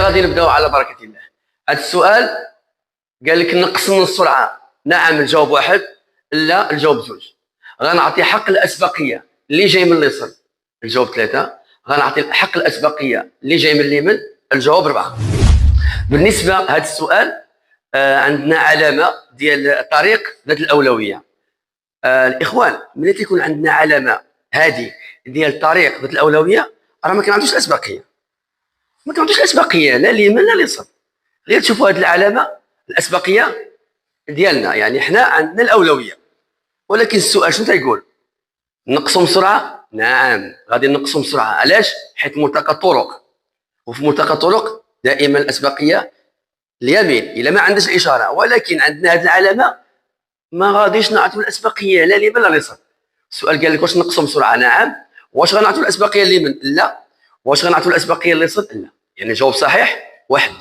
غادي نبداو على بركه الله. هذا السؤال قال لك نقص من السرعه، نعم الجواب واحد، لا الجواب زوج. غنعطي حق الاسبقيه اللي جاي من اليسار، الجواب ثلاثه. غنعطي حق الاسبقيه اللي جاي من اليمين، الجواب اربعه. بالنسبه لهذا السؤال عندنا علامه ديال الطريق ذات الاولويه. الاخوان ملي تيكون عندنا علامه هذه ديال الطريق ذات الاولويه، راه ما كنعطيوش الاسبقيه، ما كنعطيوش الاسبقيه لا اليمين لا اليسار. غير تشوفوا هذه العلامه الاسبقيه ديالنا، يعني حنا عندنا الاولويه. ولكن السؤال شنو تيقول؟ نقصوا بسرعه؟ نعم غادي نقصوا بسرعه. علاش؟ حيت ملتقى الطرق، وفي ملتقى الطرق دائما الاسبقيه اليمين الا ما عندش الاشاره. ولكن عندنا هذه العلامه ما غاديش نعطيو الاسبقيه لا اليمين لا اليسار. السؤال قال لك واش نقصوا بسرعه؟ نعم. واش غنعطيو الاسبقيه اليمين؟ لا. واش غنعطيو الاسبقيه اليسار؟ لا. يعني الجواب صحيح واحد.